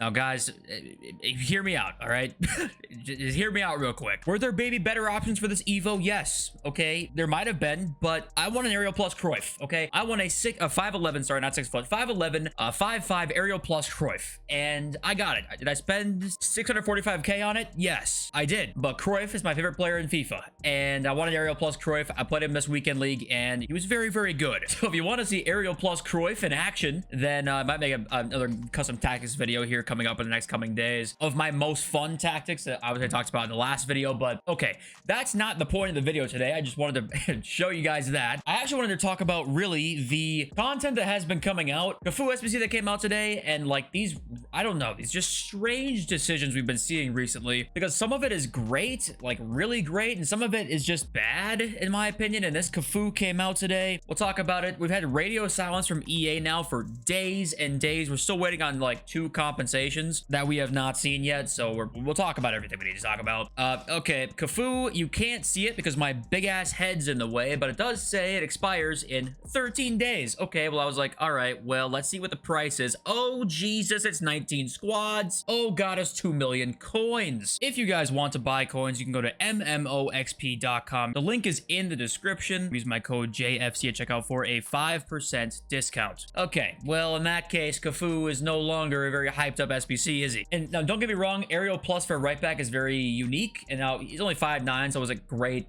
Now, guys, hear me out, all right? Just hear me out real quick. Were there maybe better options for this Evo? Yes, okay. There might have been, but I want an Aerial Plus Cruyff, okay? I want a 5'11", sorry, not 6 foot, 5'11", 5'5" Aerial Plus Cruyff, and I got it. Did I spend 645k on it? Yes, I did. But Cruyff is my favorite player in FIFA, and I wanted Aerial Plus Cruyff. I played him this weekend league, and he was very, very good. So if you want to see Aerial Plus Cruyff in action, then I might make another custom tactics video here coming up in the next coming days of my most fun tactics that I talked about in the last video. But okay, that's not the point of the video today. I just wanted to show you guys that. I actually wanted to talk about really the content that has been coming out. Cafu SBC that came out today, and like these, I don't know, these just strange decisions we've been seeing recently, because some of it is great, like really great, and some of it is just bad in my opinion. And this Cafu came out today. We'll talk about it. We've had radio silence from EA now for days and days. We're still waiting on like 2 compensations that we have not seen yet, so we'll talk about everything we need to talk about. Okay, Cafu, you can't see it because my big ass head's in the way, but it does say it expires in 13 days. Okay, well, I was like, all right, well, let's see what the price is. Oh Jesus, it's 19 squads. Oh god, it's 2 million coins. If you guys want to buy coins, you can go to mmoxp.com. The link is in the description. Use my code JFC at checkout for a 5% discount. Okay, well, in that case, Cafu is no longer a very hyped up SBC, is he? And now, don't get me wrong, Aerial Plus for right back is very unique, and now he's only 5'9", so it was a great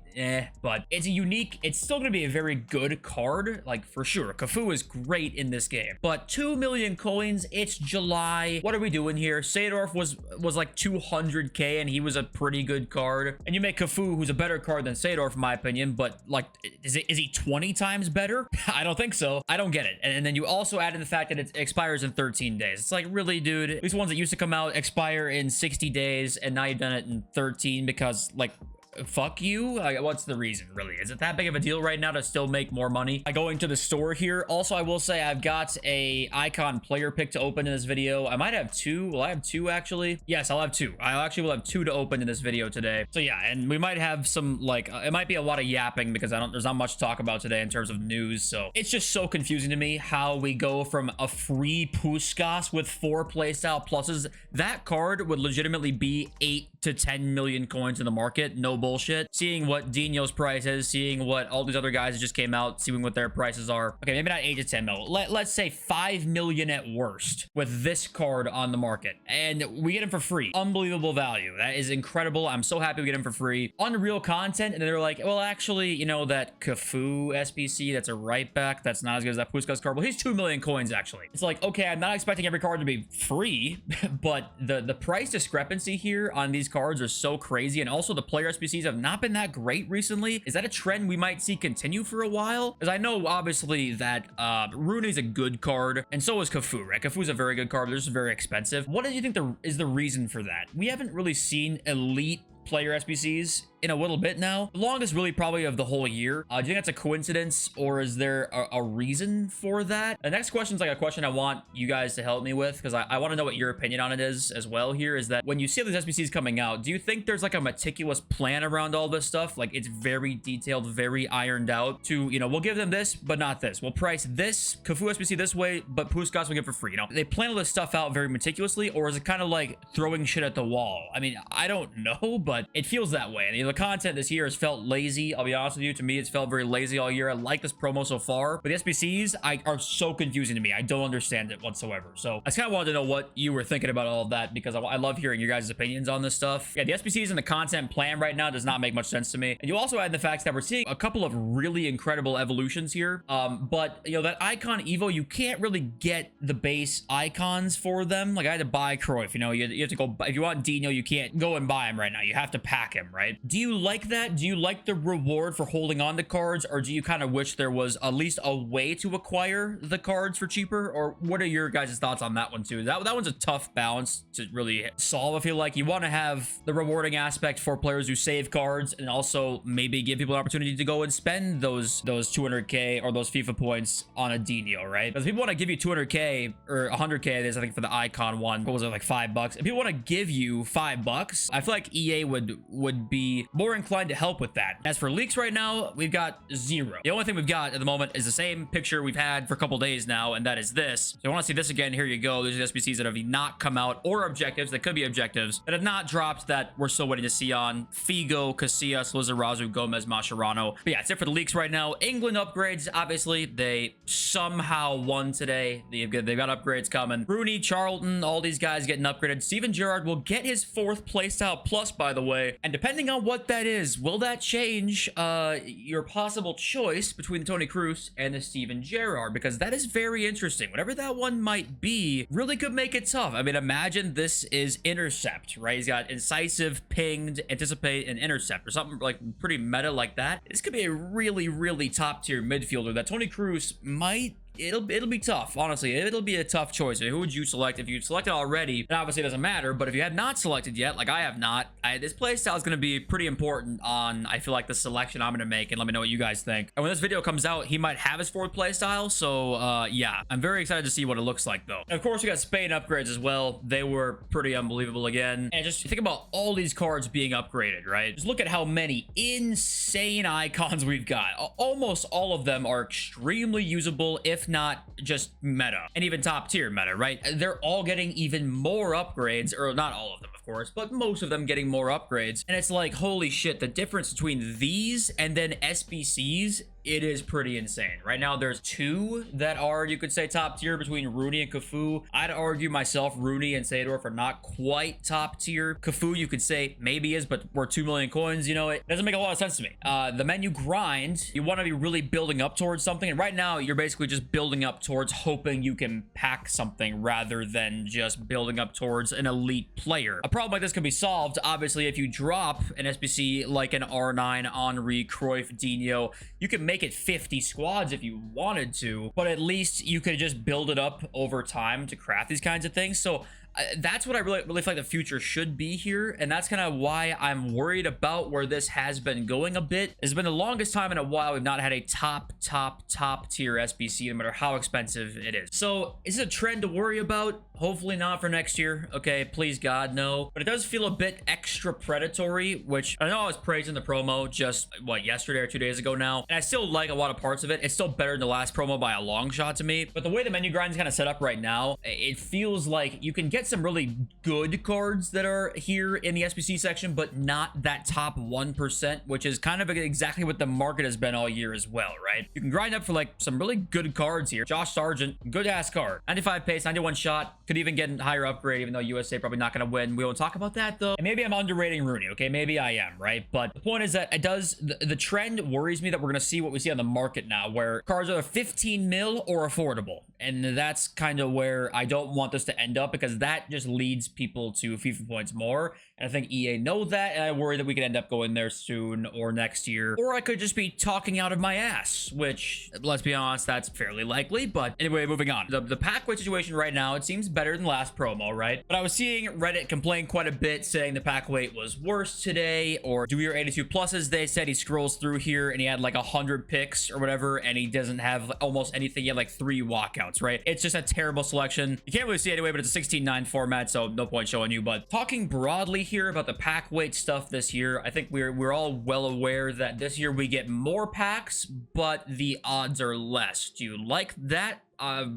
but it's a unique, it's still gonna be a very good card, like for sure. Cafu is great in this game, but 2 million coins, it's July. What are we doing here? Seedorf was like 200k, and he was a pretty good card, and you make Cafu, who's a better card than Seedorf in my opinion, but like, is he 20 times better? I don't think so. I don't get it. And then you also add in the fact that it expires in 13 days. It's like, really, dude? These ones that used to come out expire in 60 days, and now you've done it in 13 because, like, fuck you. What's the reason, really? Is it that big of a deal right now to still make more money by going to the store here? Also, I will say I've got a icon player pick to open in this video. I might have 2. Will I have 2 actually? Yes, I'll have 2. I actually will have 2 to open in this video today. So yeah, and we might have some, like, it might be a lot of yapping because there's not much to talk about today in terms of news. So it's just so confusing to me how we go from a free Puskas with 4 playstyle pluses. That card would legitimately be 8 to 10 million coins in the market. No bullshit. Seeing what Dino's price is, seeing what all these other guys that just came out, seeing what their prices are. Okay, maybe not 8 to 10 mil. Let's say 5 million at worst with this card on the market, and we get him for free. Unbelievable value. That is incredible. I'm so happy we get him for free. Unreal content, and they're like, well, actually, you know, that Cafu SBC, that's a right back, that's not as good as that Puskas card. Well, he's 2 million coins actually. It's like, okay, I'm not expecting every card to be free, but the price discrepancy here on these cards are so crazy, and also the player SBCs have not been that great recently. Is that a trend we might see continue for a while? Because I know obviously that Rooney's a good card, and so is Cafu, right? Cafu's a very good card, but this is very expensive. What do you think is the reason for that? We haven't really seen elite player SBCs in a little bit now. The longest really probably of the whole year. Do you think that's a coincidence, or is there a reason for that? The next question is like a question I want you guys to help me with, because I want to know what your opinion on it is as well here, is that when you see these SBCs coming out, do you think there's like a meticulous plan around all this stuff? Like it's very detailed, very ironed out to, you know, we'll give them this, but not this. We'll price this Cafu SBC this way, but Puskas will get for free. You know, they plan all this stuff out very meticulously, or is it kind of like throwing shit at the wall? I mean, I don't know, but it feels that way. And, you know, the content this year has felt lazy. I'll be honest with you. To me, it's felt very lazy all year. I like this promo so far, but the SBCs are so confusing to me. I don't understand it whatsoever. So I just kind of wanted to know what you were thinking about all of that, because I love hearing your guys' opinions on this stuff. Yeah, the SBCs and the content plan right now does not make much sense to me. And you also add the fact that we're seeing a couple of really incredible evolutions here. But you know, that icon Evo, you can't really get the base icons for them. Like I had to buy Cruyff, you know, you have to go, if you want Dino, you can't go and buy him right now. You have to pack him, right? Do you like that? Do you like the reward for holding on to cards, or do you kind of wish there was at least a way to acquire the cards for cheaper? Or what are your guys' thoughts on that one too? That one's a tough balance to really solve. I feel like you want to have the rewarding aspect for players who save cards, and also maybe give people an opportunity to go and spend those 200k or those FIFA points on a Dino, right? Because people want to give you 200k or 100k, it is, I think, for the icon one. What was it, like $5? If people want to give you $5, I feel like EA would be more inclined to help with that. As for leaks right now, we've got 0. The only thing we've got at the moment is the same picture we've had for a couple days now, and that is this. So I want to see this again. Here you go. There's the SBCs that have not come out, or objectives that could be objectives that have not dropped that we're still waiting to see on Figo, Casillas, Lizarazu, Gomez, Mascherano. But yeah, it's it for the leaks right now. England upgrades, obviously, they somehow won today. They've got upgrades coming. Rooney, Charlton, all these guys getting upgraded. Steven Gerrard will get his 4th playstyle plus, by the way. And depending on what that is, will that change your possible choice between the Toni Kroos and the Steven Gerrard? Because that is very interesting. Whatever that one might be, really could make it tough. I mean, imagine this is intercept, right? He's got incisive, pinged, anticipate, and intercept, or something like pretty meta like that. This could be a really, really top tier midfielder that Toni Kroos might. It'll be tough, honestly. It'll be a tough choice. Who would you select? If you selected already, then obviously it doesn't matter. But if you have not selected yet, like I have not, this playstyle is going to be pretty important on, I feel like, the selection I'm going to make. And let me know what you guys think. And when this video comes out, he might have his 4th playstyle. So, yeah, I'm very excited to see what it looks like, though. And of course, we got Spain upgrades as well. They were pretty unbelievable again. And just think about all these cards being upgraded, right? Just look at how many insane icons we've got. Almost all of them are extremely usable, if not just meta, and even top tier meta, right? They're all getting even more upgrades, or not all of them, of course, but most of them getting more upgrades. And it's like, holy shit, the difference between these and then SBCs, it is pretty insane. Right now, there's 2 that are, you could say, top tier between Rooney and Cafu. I'd argue myself, Rooney and Seedorf are not quite top tier. Cafu, you could say, maybe is, but we're 2 million coins. You know, it doesn't make a lot of sense to me. The menu grind, you want to be really building up towards something. And right now, you're basically just building up towards hoping you can pack something rather than just building up towards an elite player. A problem like this can be solved, obviously, if you drop an SBC like an R9, Henry, Cruyff, Dino. You can make it 50 squads if you wanted to, but at least you could just build it up over time to craft these kinds of things. So that's what I really feel like the future should be here, and that's kind of why I'm worried about where this has been going a bit. It's been the longest time in a while we've not had a top tier SBC, no matter how expensive it is. So is it a trend to worry about? Hopefully not for next year. Okay, please God, no. But it does feel a bit extra predatory, which I know I was praising the promo just, what, yesterday or 2 days ago now, and I still like a lot of parts of it. It's still better than the last promo by a long shot to me, but the way the menu grind is kind of set up right now, it feels like you can get some really good cards that are here in the SBC section, but not that top 1%, which is kind of exactly what the market has been all year as well, right? You can grind up for like some really good cards here. Josh Sargent, good ass card. 95 pace, 91 shot, could even get a higher upgrade, even though USA probably not going to win. We won't talk about that though. And maybe I'm underrating Rooney, okay? Maybe I am, right? But the point is that it does, the trend worries me that we're going to see what we see on the market now, where cards are 15 mil or affordable. And that's kind of where I don't want this to end up, because that just leads people to FIFA points more. And I think EA know that, and I worry that we could end up going there soon or next year. Or I could just be talking out of my ass, which, let's be honest, that's fairly likely. But anyway, moving on. The pack weight situation right now, it seems better than last promo, right? But I was seeing Reddit complain quite a bit, saying the pack weight was worse today, or do your 82 pluses. They said he scrolls through here and he had like 100 picks or whatever, and he doesn't have almost anything. He had like 3 walkouts, right? It's just a terrible selection. You can't really see it anyway, but it's a 16:9 format, so no point showing you. But talking broadly here about the pack weight stuff this year, I think we're all well aware that this year we get more packs, but the odds are less. Do you like that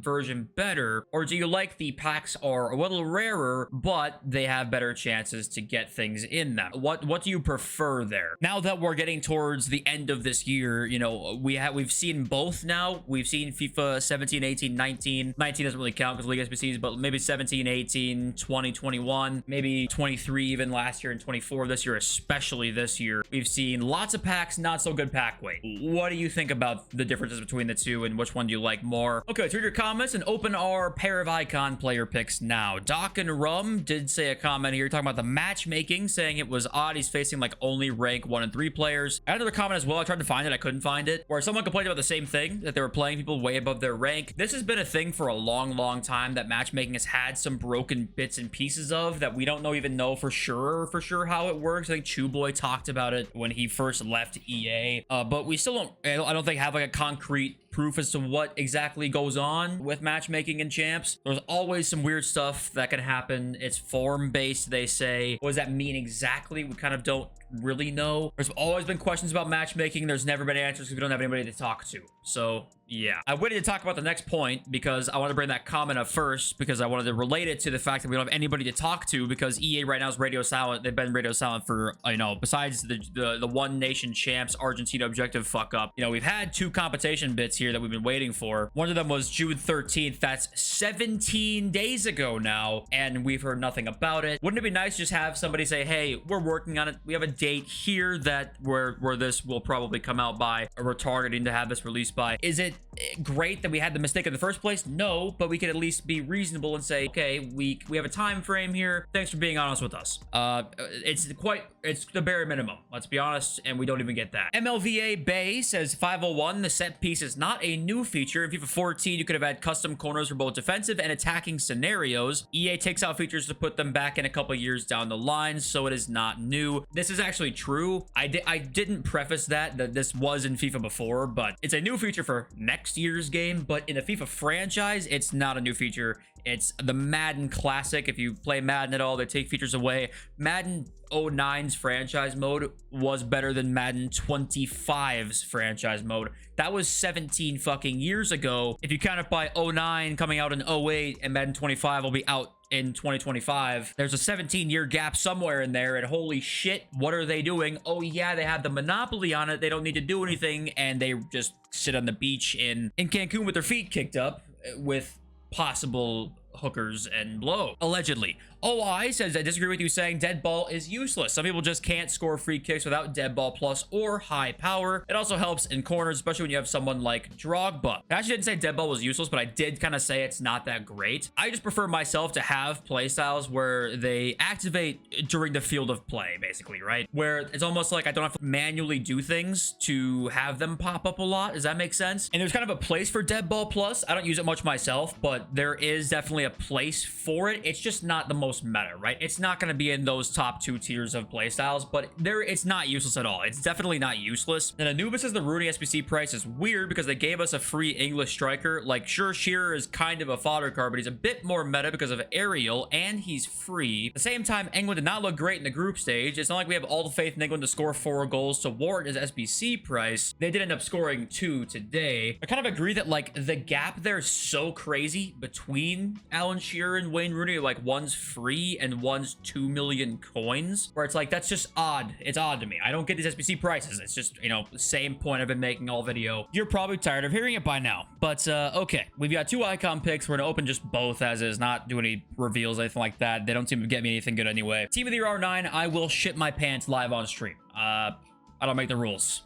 version better, or do you like the packs are a little rarer but they have better chances to get things in them? What do you prefer there? Now that we're getting towards the end of this year, you know, we've seen both now. We've seen FIFA 17, 18, 19 doesn't really count because League SBCs, but maybe 17, 18, 20, 21, maybe 23 even last year, and 24 this year, especially this year. We've seen lots of packs, not so good pack weight. What do you think about the differences between the two, and which one do you like more? Okay, read your comments and open our pair of icon player picks now. Doc and Rum did say a comment here talking about the matchmaking, saying it was odd he's facing like only rank 1 and 3 players. I had another comment as well. I tried to find it, I couldn't find it, where someone complained about the same thing, that they were playing people way above their rank. This has been a thing for a long time that matchmaking has had some broken bits and pieces of, that we don't even know for sure how it works. I think Chuboy talked about it when he first left EA, but we still don't, I don't think, have like a concrete proof as to what exactly goes on with matchmaking in champs. There's always some weird stuff that can happen. It's form based, they say. What does that mean exactly? We kind of don't really know. There's always been questions about matchmaking. There's never been answers because we don't have anybody to talk to. So yeah, I waited to talk about the next point because I want to bring that comment up first because I wanted to relate it to the fact that we don't have anybody to talk to because EA right now is radio silent. They've been radio silent for, you know, besides the One Nation Champs Argentina objective fuck up. You know, we've had 2 competition bits here that we've been waiting for. One of them was June 13th. That's 17 days ago now, and we've heard nothing about it. Wouldn't it be nice to just have somebody say, hey, we're working on it. We have a date here that where this will probably come out by, or we're targeting to have this released by. Is it great that we had the mistake in the first place? No, but we could at least be reasonable and say, okay, we have a time frame here. Thanks for being honest with us. It's the bare minimum, let's be honest, and we don't even get that. MLVA Bay says 501, the set piece is not a new feature. In FIFA 14, you could have had custom corners for both defensive and attacking scenarios. EA takes out features to put them back in a couple years down the line, so it is not new. This is actually true. I didn't preface that this was in FIFA before, but it's a new feature for next year's game. But in the FIFA franchise, it's not a new feature. It's the Madden Classic. If you play Madden at all, they take features away. Madden 09's franchise mode was better than Madden 25's franchise mode. That was 17 fucking years ago. If you count it by 09 coming out in 08 and Madden 25 will be out in 2025, there's a 17-year gap somewhere in there, and holy shit, what are they doing? Oh yeah, they have the monopoly on it. They don't need to do anything, and they just sit on the beach in Cancun with their feet kicked up with possible hookers and blow, allegedly. OI says, I disagree with you saying dead ball is useless. Some people just can't score free kicks without dead ball plus or high power. It also helps in corners, especially when you have someone like Drogba. I actually didn't say dead ball was useless, but I did kind of say it's not that great. I just prefer myself to have play styles where they activate during the field of play, basically, right? Where it's almost like I don't have to manually do things to have them pop up a lot. Does that make sense? And there's kind of a place for dead ball plus. I don't use it much myself, but there is definitely a place for it. It's just not the most meta, right? It's not going to be in those top 2 tiers of playstyles, but it's not useless at all. It's definitely not useless. And Anubis says the Rooney SBC price is weird because they gave us a free English striker. Like, sure, Shearer is kind of a fodder card, but he's a bit more meta because of Ariel, and he's free. At the same time, England did not look great in the group stage. It's not like we have all the faith in England to score 4 goals to warrant his SBC price. They did end up scoring 2 today. I kind of agree that, like, the gap there is so crazy between Alan Shearer and Wayne Rooney. Like, one's free and one's 2 million coins, where it's like, that's just odd. It's odd to me. I don't get these SBC prices. It's just, you know, the same point I've been making all video. You're probably tired of hearing it by now, but okay, we've got 2 icon picks. We're gonna open just both as is, not do any reveals, anything like that. They don't seem to get me anything good anyway. Team of the Year R9, I will shit my pants live on stream. I don't make the rules.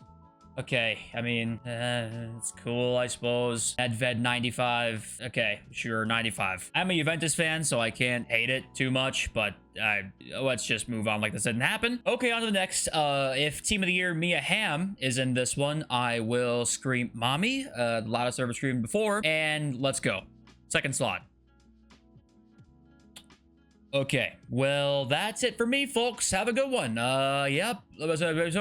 Okay, I mean, it's cool, I suppose. Nedved 95. Okay, sure, 95. I'm a Juventus fan, so I can't hate it too much, but let's just move on like this didn't happen. Okay, on to the next. If Team of the Year Mia Hamm is in this one, I will scream mommy, the loudest I've ever screamed before, and let's go. Second slot. Okay, well, that's it for me, folks. Have a good one. Yep. Peace.